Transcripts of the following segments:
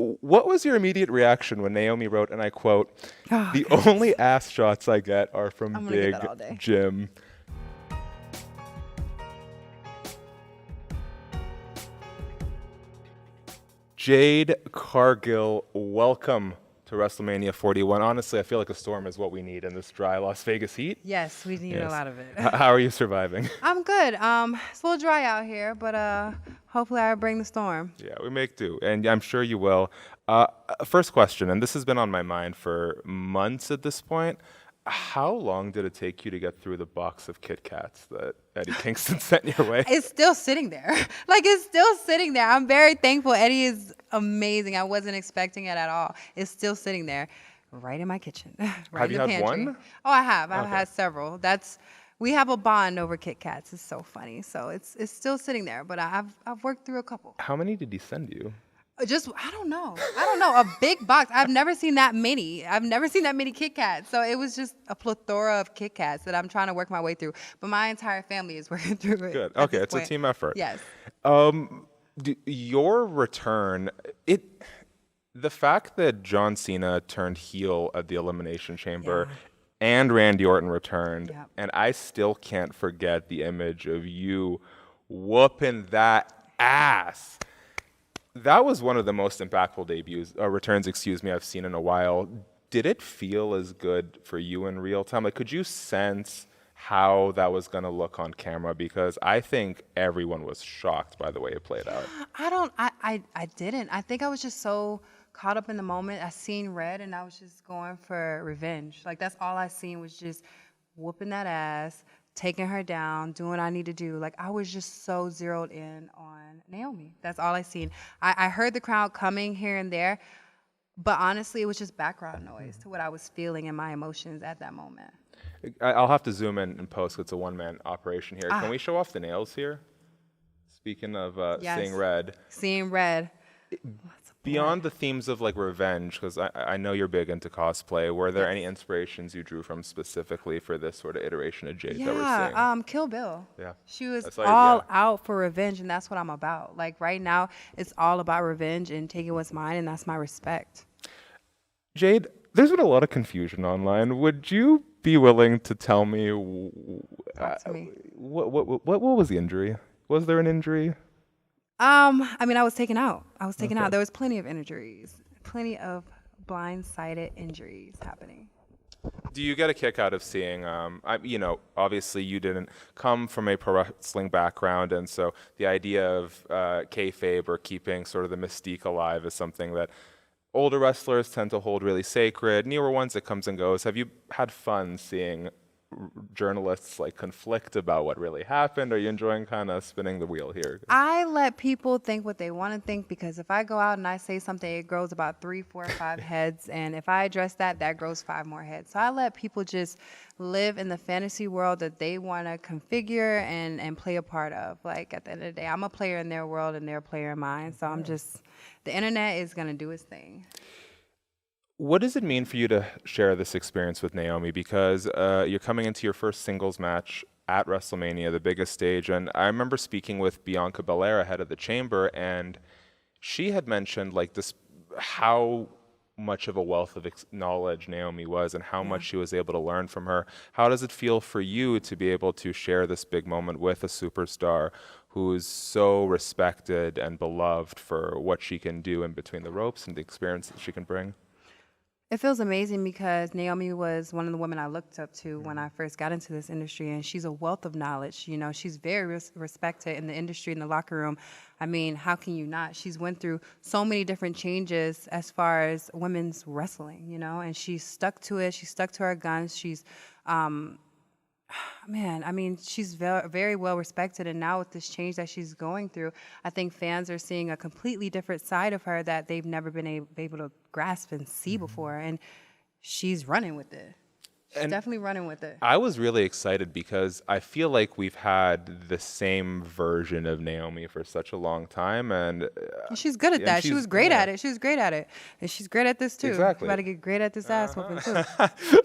What was your immediate reaction when Naomi wrote, and I quote, "The only ass shots I get are from I'm gonna get Big that all day. Jim." Jade Cargill, welcome to WrestleMania 41. Honestly, I feel like a storm is what we need in this dry Las Vegas heat. Yes, we need a lot of it. How are you surviving? I'm good. It's a little dry out here, but hopefully I bring the storm. Yeah, we make do, and I'm sure you will. First question, and this has been on my mind for months at this point. How long did it take you to get through the box of KitKats that Eddie Kingston sent your way? It's still sitting there. It's still sitting there. I'm very thankful. Eddie is amazing. I wasn't expecting it at all. It's still sitting there right in my kitchen, right Have in you the had pantry. one? Oh, I have. I've Okay. had several. We have a bond over KitKats. It's so funny. So it's still sitting there, but I've worked through a couple. How many did he send you? I don't know. A big box. I've never seen that many. I've never seen that many KitKats. So it was just a plethora of KitKats that I'm trying to work my way through. But my entire family is working through it. Good. at Okay, this it's point. a team effort. Yes. Your return, the fact that John Cena turned heel at the Elimination Chamber and Randy Orton returned, Yep. and I still can't forget the image of you whooping that ass. That was one of the most impactful returns I've seen in a while. Did it feel as good for you in real time? Could you sense how that was going to look on camera? Because I think everyone was shocked by the way it played out. I didn't. I think I was just so caught up in the moment. I seen red and I was just going for revenge. That's all I seen was just whooping that ass, taking her down, doing what I need to do. I was just so zeroed in on Naomi. That's all I seen. I heard the crowd coming here and there, but honestly, it was just background noise to what I was feeling and my emotions at that moment. I'll have to zoom in and post. It's a one-man operation here. Can we show off the nails here? Speaking of Yes. seeing red. Seeing red. Beyond the themes of revenge, because I know you're big into cosplay, were there any inspirations you drew from specifically for this sort of iteration of Jade that we're seeing? Kill Bill. Yeah. She was That's like- all yeah. out for revenge, and that's what I'm about. Right now, it's all about revenge and taking what's mine, and that's my respect. Jade, there's been a lot of confusion online. Would you be willing to tell me, Talk to me. what was the injury? Was there an injury? I was taken out. Okay. There was plenty of injuries, plenty of blindsided injuries happening. Do you get a kick out of seeing, obviously you didn't come from a pro wrestling background, and so the idea of kayfabe or keeping sort of the mystique alive is something that older wrestlers tend to hold really sacred. Newer ones, it comes and goes. Have you had fun seeing journalists conflict about what really happened? Are you enjoying kind of spinning the wheel here? I let people think what they want to think, because if I go out and I say something, it grows about 3, 4, 5 heads. And if I address that grows 5 more heads. So I let people just live in the fantasy world that they want to configure and play a part of. At the end of the day, I'm a player in their world and they're a player in mine. So the internet is going to do its thing. What does it mean for you to share this experience with Naomi? Because you're coming into your first singles match at WrestleMania, the biggest stage. And I remember speaking with Bianca Belair ahead of the Chamber, and she had mentioned this, how much of a wealth of knowledge Naomi was and how much she was able to learn from her. How does it feel for you to be able to share this big moment with a superstar who is so respected and beloved for what she can do in between the ropes and the experience that she can bring? It feels amazing because Naomi was one of the women I looked up to when I first got into this industry, and she's a wealth of knowledge. She's very respected in the industry, in the locker room. How can you not? She's went through so many different changes as far as women's wrestling, and she stuck to it. She stuck to her guns. She's she's very, very well respected, and now with this change that she's going through, I think fans are seeing a completely different side of her that they've never been able to grasp and see before, and she's running with it. She's definitely running with it. I was really excited because I feel like we've had the same version of Naomi for such a long time, and she's good at that. She was great at it. She was great at it, and she's great at this too. Exactly. About to get great at this ass whooping too.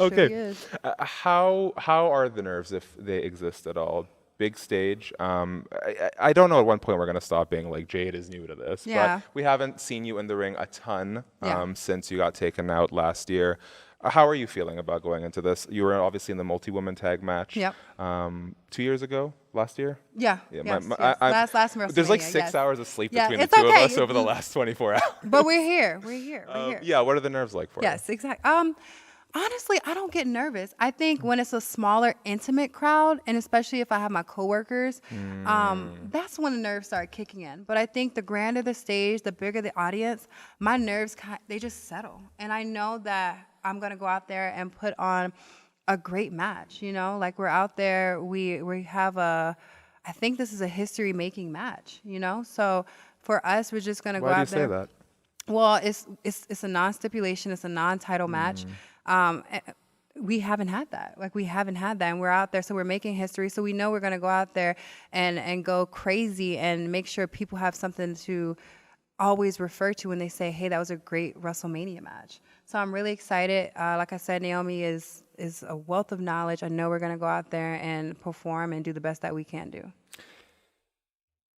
Okay. Sure is. How are the nerves, if they exist at all? big stage. I don't know at one point we're going to stop being like Jade is new to this, Yeah. but we haven't seen you in the ring a ton Yeah. since you got taken out last year. How are you feeling about going into this? You were obviously in the multi-woman tag match Yep. 2 years ago, last year? Yeah. Yeah, Yes, yes. Last WrestleMania. There's like 6 yes. hours of sleep Yeah, between the it's two okay. of us over the last 24 hours. But we're here. We're here. We're here. Yeah, what are the nerves like for you? Yes, exactly. Honestly, I don't get nervous. I think when it's a smaller, intimate crowd, and especially if I have my coworkers, that's when the nerves start kicking in. But I think the grander the stage, the bigger the audience, my nerves, they just settle. And I know that I'm going to go out there and put on a great match. You know, like we're out there, we have I think this is a history-making match, you know? So for us, we're just going to go out there. Why do you say that? Well, it's a non-stipulation. It's a non-title match. We haven't had that. Like, we haven't had that. And we're out there, so we're making history. So we know we're going to go out there and go crazy and make sure people have something to always refer to when they say, hey, that was a great WrestleMania match. So I'm really excited. Like I said, Naomi is a wealth of knowledge. I know we're going to go out there and perform and do the best that we can do.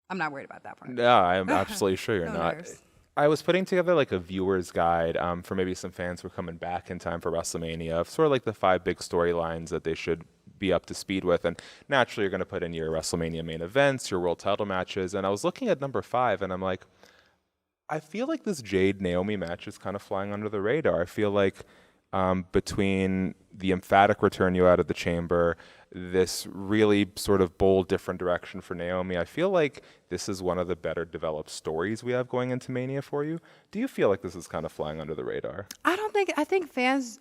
I'm not worried about that part. No, I'm absolutely sure you're No not. nerves. I was putting together like a viewer's guide for maybe some fans who are coming back in time for WrestleMania, of sort of like the 5 big storylines that they should be up to speed with. And naturally, you're going to put in your WrestleMania main events, your world title matches. And I was looking at number 5, and I'm like, I feel like this Jade Naomi match is kind of flying under the radar. I feel like between the emphatic return you had at the Chamber, this really sort of bold, different direction for Naomi, I feel like this is one of the better developed stories we have going into Mania for you. Do you feel like this is kind of flying under the radar? I think fans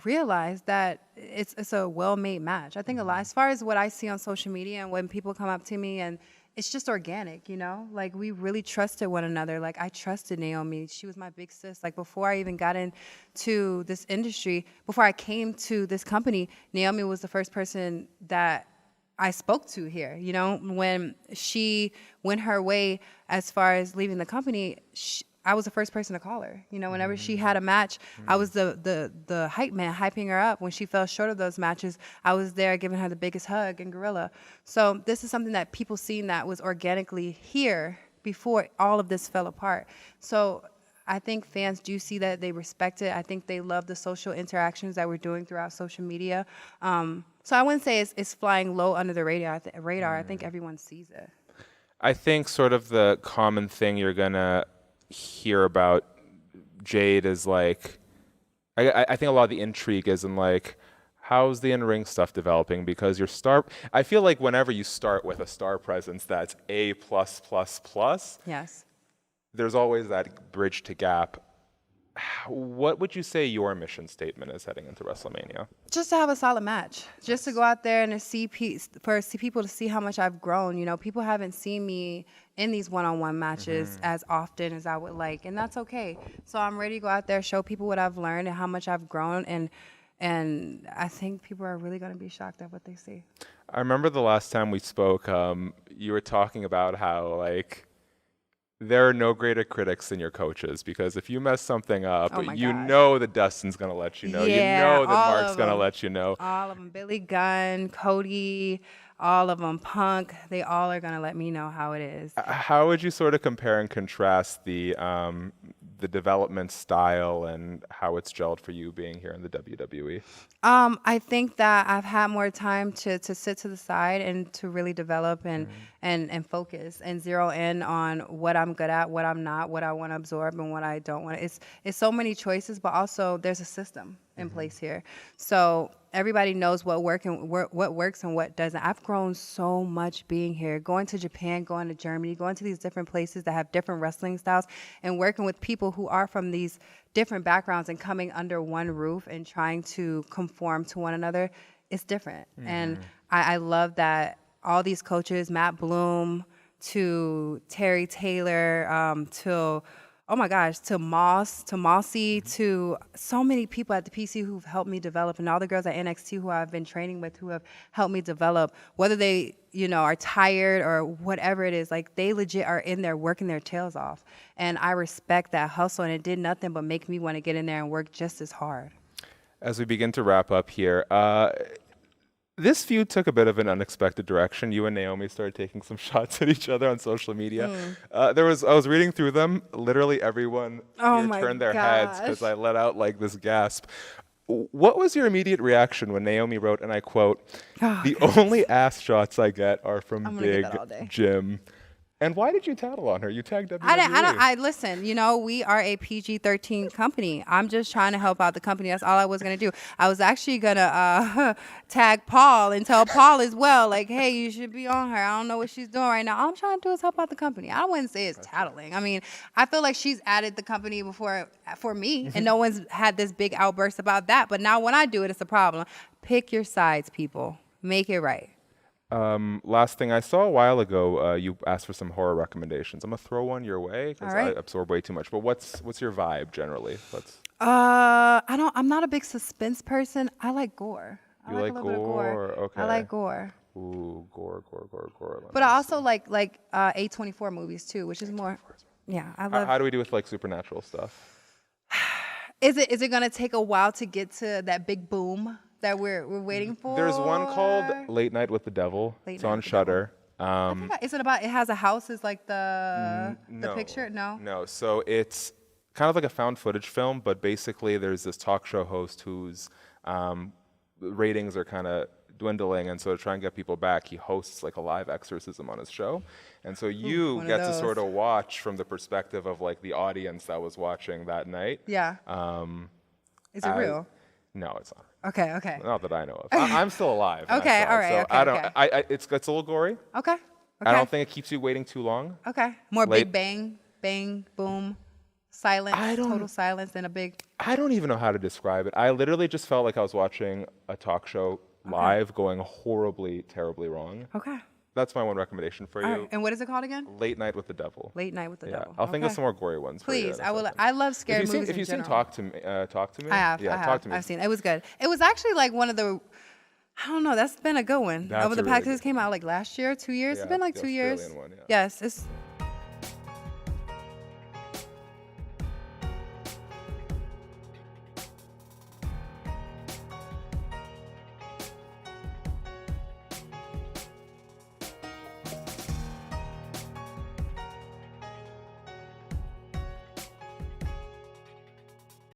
realize that it's a well-made match. I think a lot, as far as what I see on social media and when people come up to me, and it's just organic, you know? Like, we really trusted one another. Like, I trusted Naomi. She was my big sis. Like, before I even got into this industry, before I came to this company, Naomi was the first person that I spoke to here. You know, when she went her way as far as leaving the company, I was the first person to call her. You know, whenever she had a match, I was the hype man, hyping her up. When she fell short of those matches, I was there giving her the biggest hug and gorilla. So this is something that people seen that was organically here before all of this fell apart. So I think fans do see that, they respect it. I think they love the social interactions that we're doing throughout social media. So I wouldn't say it's flying low under the radar. I think everyone sees it. I think sort of the common thing you're going to hear about Jade is like, I think a lot of the intrigue is in like, how's the in-ring stuff developing? Because I feel like whenever you start with a star presence that's A+++, Yes. there's always that bridge to gap. What would you say your mission statement is heading into WrestleMania? Just to have a solid match, just to go out there and to see people to see how much I've grown. You know, people haven't seen me in these one-on-one matches as often as I would like, and that's okay. So I'm ready to go out there, show people what I've learned and how much I've grown, and I think people are really going to be shocked at what they see. I remember the last time we spoke, you were talking about how like, there are no greater critics than your coaches, because if you mess something up, you know that Dustin's going to let you know. Yeah, you know that Mark's going to let you know. All of them. Billy Gunn, Cody, all of them. Punk, they all are going to let me know how it is. How would you sort of compare and contrast the development style and how it's gelled for you being here in the WWE? I think that I've had more time to sit to the side and to really develop and focus and zero in on what I'm good at, what I'm not, what I want to absorb and what I don't want. It's so many choices, but also there's a system in place here. So everybody knows what works and what doesn't. I've grown so much being here, going to Japan, going to Germany, going to these different places that have different wrestling styles and working with people who are from these different backgrounds and coming under one roof and trying to conform to one another. It's different. And I love that all these coaches, Matt Bloom to Terry Taylor, to Mossy, to so many people at the PC who've helped me develop, and all the girls at NXT who I've been training with who have helped me develop, whether they, are tired or whatever it is, like they legit are in there working their tails off. And I respect that hustle, and it did nothing but make me want to get in there and work just as hard. As we begin to wrap up here, This feud took a bit of an unexpected direction. You and Naomi started taking some shots at each other on social media. I was reading through them. Literally everyone here turned their heads because I let out like this gasp. What was your immediate reaction when Naomi wrote, and I quote, "The only ass shots I get are from Big Jim"? And why did you tattle on her? You tagged WWE. I listen, we are a PG-13 company. I'm just trying to help out the company. That's all I was going to do. I was actually going to tag Paul and tell Paul as well, like, hey, you should be on her. I don't know what she's doing right now. All I'm trying to do is help out the company. I wouldn't say it's tattling. I mean, I feel like she's added the company before for me, and no one's had this big outburst about that. But now when I do it, it's a problem. Pick your sides, people. Make it right. Last thing I saw a while ago, you asked for some horror recommendations. I'm gonna throw one your way because I absorb way too much. But what's your vibe generally? I'm not a big suspense person. I like gore. I like a little bit of gore. Okay. I like gore. Ooh, gore. But I also like A24 movies too, which is more. Yeah, I love. How do we do with like supernatural stuff? Is it gonna take a while to get to that big boom that we're waiting for? There's one called Late Night with the Devil. It's on Shudder. Is it about? It has a house. Is like the picture? No. So it's kind of like a found footage film, but basically there's this talk show host whose ratings are kind of dwindling, and so to try and get people back, he hosts like a live exorcism on his show, and so you get to sort of watch from the perspective of like the audience that was watching that night. Yeah. Is it real? No, it's not. Okay. Not that I know of. I'm still alive. Okay, all right. So I don't. It's a little gory. Okay. I don't think it keeps you waiting too long. Okay. More big bang, boom, silence, total silence, and a big. I don't even know how to describe it. I literally just felt like I was watching a talk show live going horribly, terribly wrong. Okay. That's my one recommendation for you. Right. And what is it called again? Late Night with the Devil. Late Night with the Devil. I'll think of some more gory ones. Please, I will. I love scary movies. If you've seen Talk to Me, I have. Talk to Me. I've seen it. It was good. It was actually like one of the. I don't know. That's been a good one. Over the past, it came out like last year, 2 years. It's been like 2 years. Australian one, Yes, it's